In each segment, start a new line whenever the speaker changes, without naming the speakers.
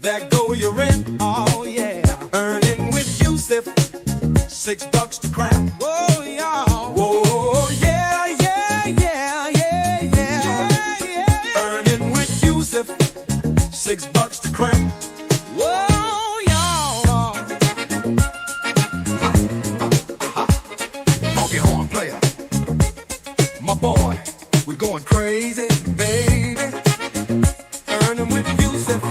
There go your rent, oh yeah. Earning with Yusef, $6 to crack. Whoa, yeah. Whoa, yeah, yeah, yeah, yeah, yeah, yeah. Earning with Yusef, $6 to crack. Whoa, yeah. Honky horn player, my boy, we're going crazy, baby. Earning with Yusef,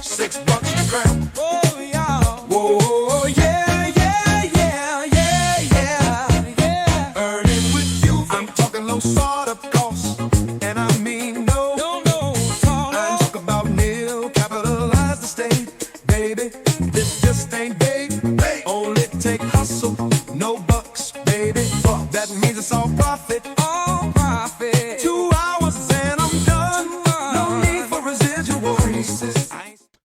$6 to crack. Oh yeah. Whoa, yeah, yeah, yeah, yeah, yeah, yeah. Earning with you. I'm talking low startup costs, and I mean no, no, no. I'm talking about nil capitalized estate, baby. This just ain't big. Only take hustle, no bucks, baby. That means it's all profit. All profit. 2 hours and I'm done. No need for residuals.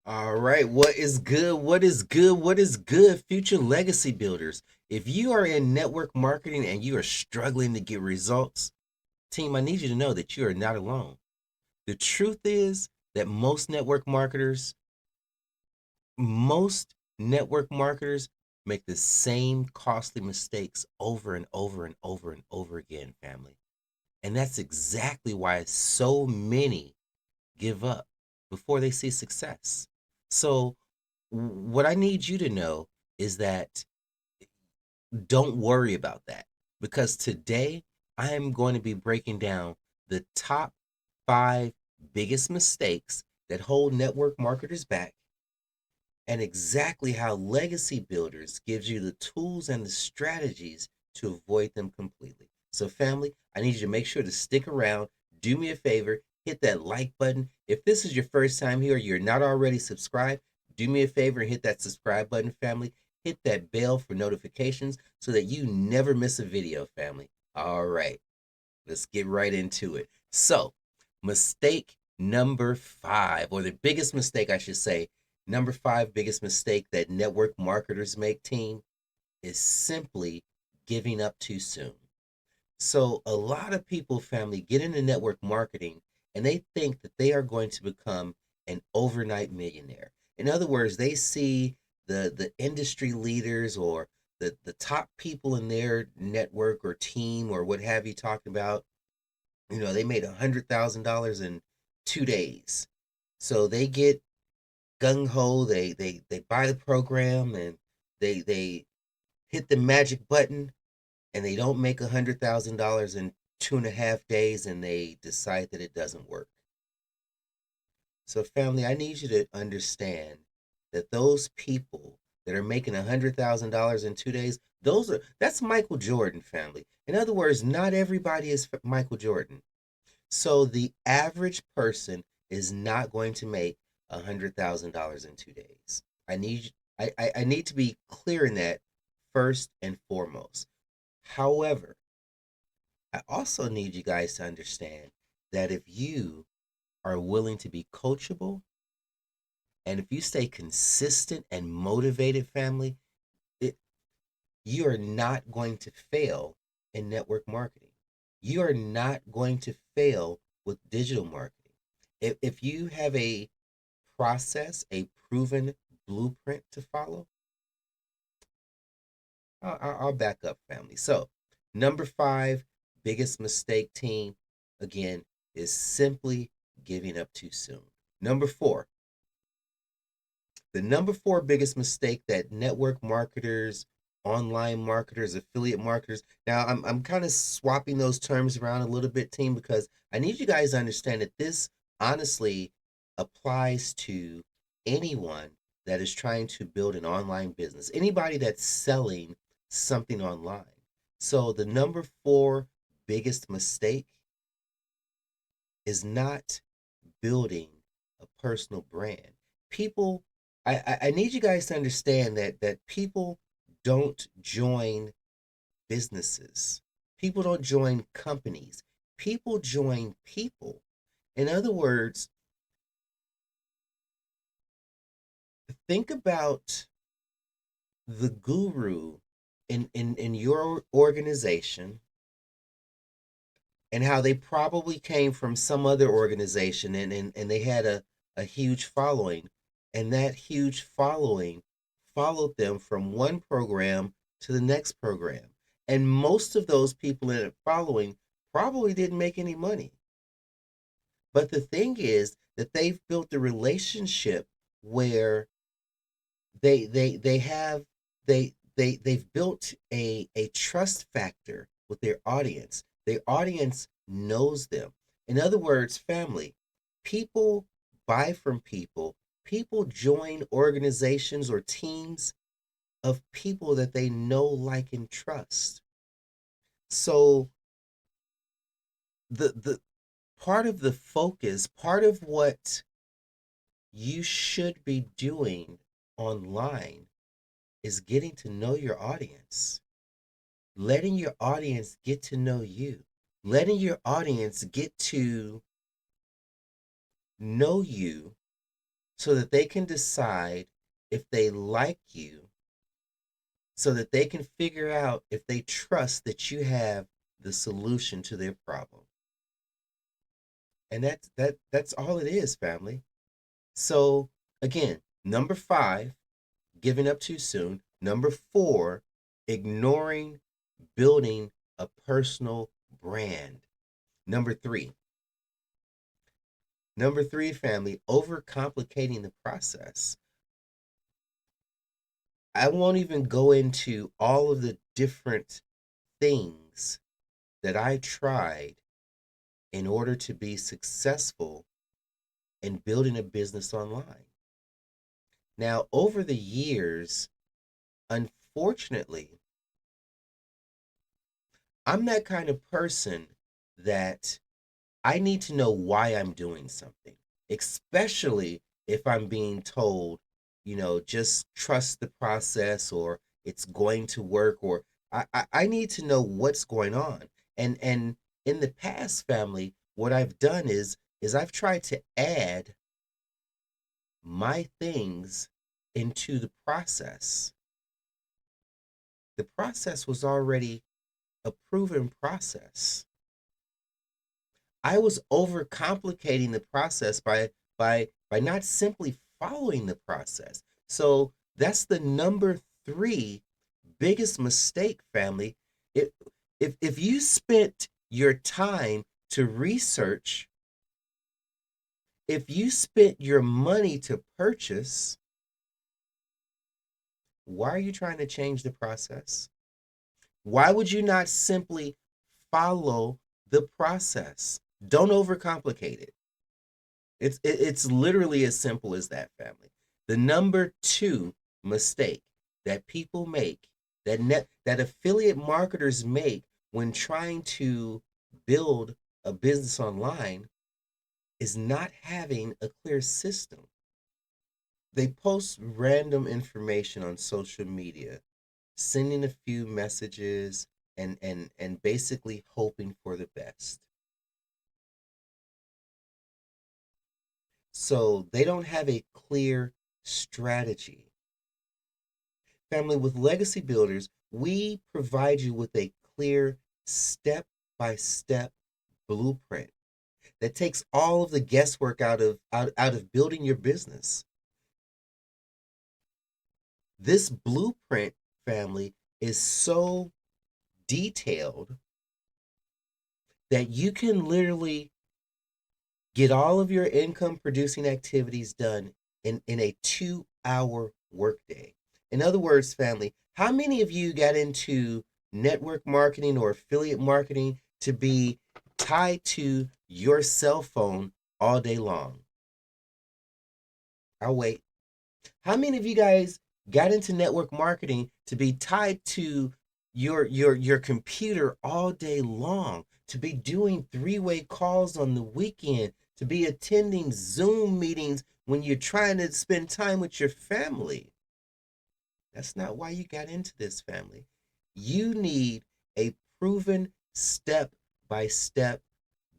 All right, what is good? What is good? What is good, future legacy builders? If you are in network marketing and you are struggling to get results, team, I need you to know that you are not alone. The truth is that most network marketers make the same costly mistakes over and over and over and over again, family. And that's exactly why so many give up before they see success. So, what I need you to know is that don't worry about that, because today I am going to be breaking down the top 5 biggest mistakes that hold network marketers back, and exactly how legacy builders gives you the tools and the strategies to avoid them completely. So family, I need you to make sure to stick around. Do me a favor, hit that like button. If this is your first time here, you're not already subscribed, do me a favor and hit that subscribe button, family. Hit that bell for notifications so that you never miss a video, family. All right, let's get right into it. So, mistake number 5, or the biggest mistake, I should say, number 5 biggest mistake that network marketers make, team, is simply giving up too soon. So a lot of people, family, get into network marketing and they think that they are going to become an overnight millionaire. In other words, they see the industry leaders or the top people in their network or team or what have you talking about, they made $100,000 in 2 days. So they get gung ho, they buy the program and they hit the magic button, and they don't make $100,000 in 2.5 days, and they decide that it doesn't work. So family, I need you to understand that those people that are making $100,000 in 2 days, that's Michael Jordan, family. In other words, not everybody is Michael Jordan. So the average person is not going to make $100,000 in 2 days. I need to be clear in that first and foremost. However, I also need you guys to understand that if you are willing to be coachable and if you stay consistent and motivated, family, it, you are not going to fail in network marketing. You are not going to fail with digital marketing. If you have a process, a proven blueprint to follow, I'll back up, family. So, number 5 biggest mistake, team, again, is simply giving up too soon. Number 4, the number 4 biggest mistake that network marketers, online marketers, affiliate marketers. Now, I'm kind of swapping those terms around a little bit, team, because I need you guys to understand that this honestly applies to anyone that is trying to build an online business, anybody that's selling something online. So the number 4 biggest mistake is not building a personal brand. People, I need you guys to understand that people don't join businesses. People don't join companies. People join people. In other words, think about the guru in your organization and how they probably came from some other organization and they had a huge following. And that huge following followed them from one program to the next program. And most of those people in it following probably didn't make any money. But the thing is that they've built a relationship where they have they've built a trust factor with their audience. Their audience knows them. In other words, family, people buy from people. People join organizations or teams of people that they know, like, and trust. So the part of the focus, part of what you should be doing online is getting to know your audience, letting your audience get to know you, letting your audience get to know you so that they can decide if they like you, so that they can figure out if they trust that you have the solution to their problem. And that's all it is, family. So again, number 5, giving up too soon. Number 4, ignoring building a personal brand. Number 3, family, overcomplicating the process. I won't even go into all of the different things that I tried in order to be successful in building a business online. Now, over the years, unfortunately, I'm that kind of person that I need to know why I'm doing something, especially if I'm being told, just trust the process, or it's going to work, or I need to know what's going on. And in the past, family, what I've done is I've tried to add my things into the process. The process was already a proven process. I was overcomplicating the process by not simply following the process. So that's the number 3 biggest mistake, family. If if you spent your time to research, if you spent your money to purchase, why are you trying to change the process? Why would you not simply follow the process? Don't overcomplicate it. It's literally as simple as that, family. The number 2 mistake that people make, that affiliate marketers make when trying to build a business online, is not having a clear system. They post random information on social media, sending a few messages and basically hoping for the best. So they don't have a clear strategy. Family, with Legacy Builders, we provide you with a clear step-by-step blueprint that takes all of the guesswork out of building your business. This blueprint, family, is so detailed that you can literally get all of your income producing activities done in a 2-hour workday. In other words, family, how many of you got into network marketing or affiliate marketing to be tied to your cell phone all day long? I'll wait. How many of you guys got into network marketing to be tied to your computer all day long, to be doing three-way calls on the weekend, to be attending Zoom meetings when you're trying to spend time with your family? That's not why you got into this, family. You need a proven step-by-step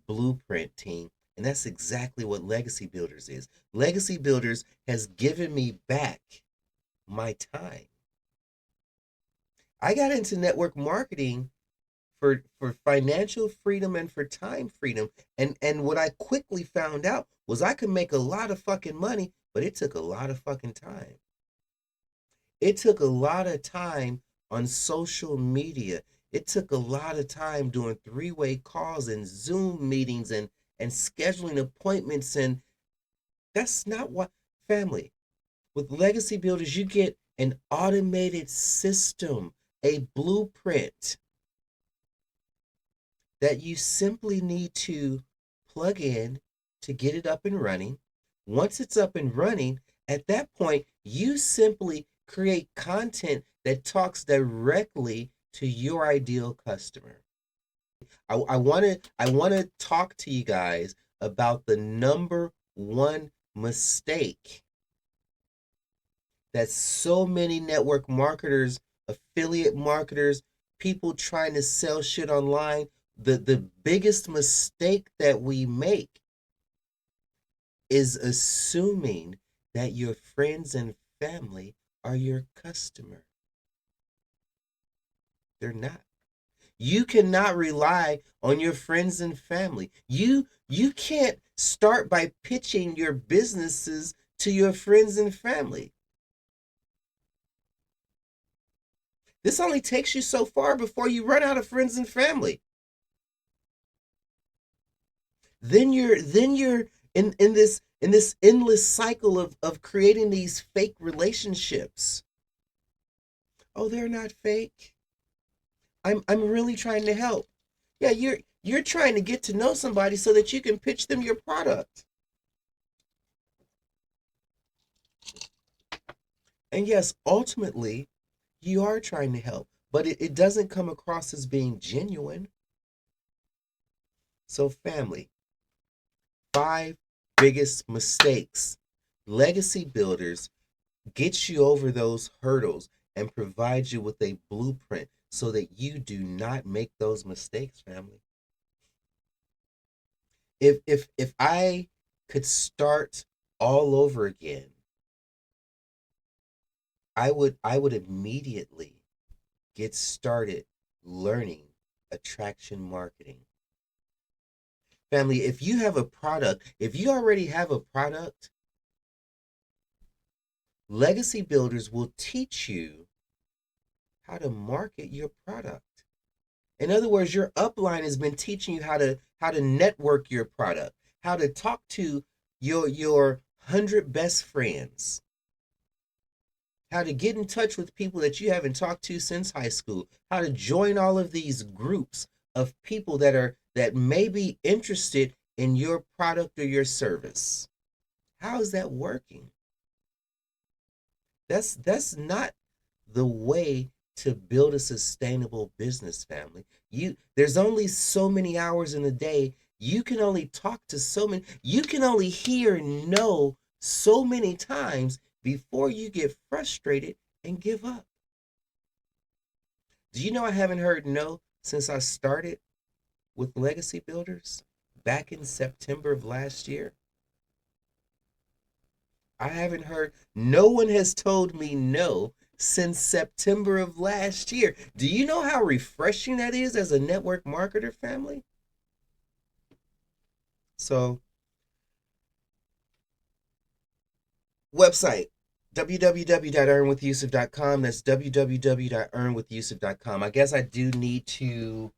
blueprint, team. And that's exactly what Legacy Builders is. Legacy Builders has given me back my time. I got into network marketing for financial freedom and for time freedom. And what I quickly found out was I could make a lot of fucking money, but it took a lot of fucking time. It took a lot of time on social media. It took a lot of time doing three-way calls and Zoom meetings and scheduling appointments. And that's not what, family, with legacy builders, you get an automated system, a blueprint that you simply need to plug in to get it up and running. Once it's up and running, at that point, you simply create content that talks directly to your ideal customer. I want to talk to you guys about the number one mistake that so many network marketers, affiliate marketers, people trying to sell shit online, the biggest mistake that we make is assuming that your friends and family are your customer. They're not. You cannot rely on your friends and family. You can't start by pitching your businesses to your friends and family. This only takes you so far before you run out of friends and family. Then you're in this endless cycle of creating these fake relationships. Oh, they're not fake. I'm really trying to help. Yeah, you're trying to get to know somebody so that you can pitch them your product. And yes, ultimately, you are trying to help, but it doesn't come across as being genuine. So, family, 5 biggest mistakes. Legacy builders get you over those hurdles and provide you with a blueprint so that you do not make those mistakes, family. If I could start all over again, I would immediately get started learning attraction marketing. Family, if you have a product, if you already have a product, legacy builders will teach you how to market your product. In other words, your upline has been teaching you how to network your product, how to talk to your 100 best friends, how to get in touch with people that you haven't talked to since high school, how to join all of these groups of people that may be interested in your product or your service. How is that working? That's not the way to build a sustainable business, family. There's only so many hours in the day. You can only talk to so many, you can only hear no so many times before you get frustrated and give up. Do you know I haven't heard no since I started with Legacy Builders back in September of last year? I haven't heard, no one has told me no since September of last year. Do you know how refreshing that is as a network marketer, family? So, website www.earnwithyusef.com. That's www.earnwithyusef.com. I guess I do need to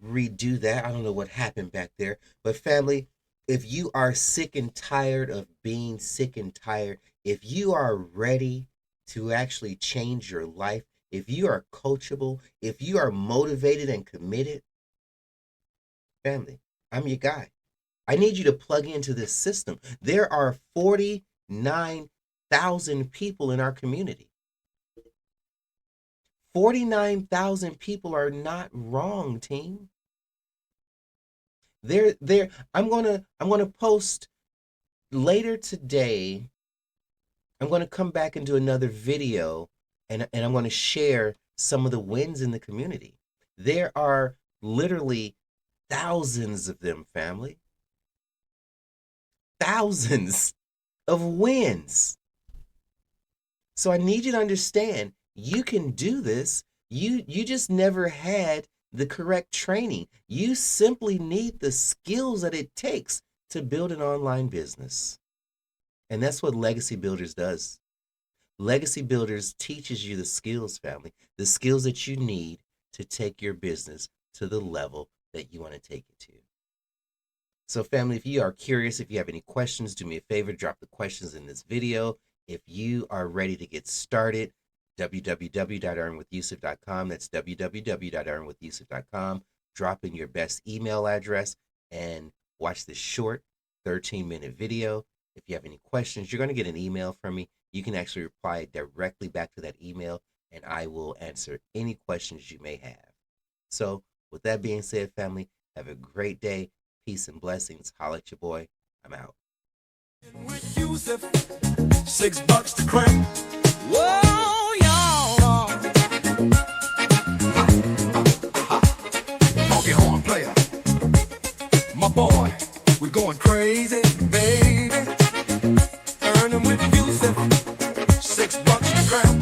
redo that. I don't know what happened back there. But, family, if you are sick and tired of being sick and tired, if you are ready to actually change your life, if you are coachable, if you are motivated and committed, family, I'm your guy. I need you to plug into this system. There are 49,000 people in our community. 49,000 people are not wrong, team. I'm gonna post later today. I'm gonna come back and do another video, and I'm gonna share some of the wins in the community. There are literally thousands of them, family. Thousands of wins. So I need you to understand you can do this. You just never had the correct training. You simply need the skills that it takes to build an online business. And that's what Legacy Builders does. Legacy Builders teaches you the skills, family, the skills that you need to take your business to the level that you want to take it to. So, family, if you are curious, if you have any questions, do me a favor, drop the questions in this video. If you are ready to get started, www.earnwithyusef.com. That's www.earnwithyusef.com. Drop in your best email address and watch this short 13-minute video. If you have any questions, you're going to get an email from me. You can actually reply directly back to that email, and I will answer any questions you may have. So, with that being said, family, have a great day. Peace and blessings. Holla at your boy. I'm out.
With Yusef, $6 to crack. Whoa, y'all. Honky horn player. My boy, we're going crazy, baby. Earning with Yusef, $6 to crack.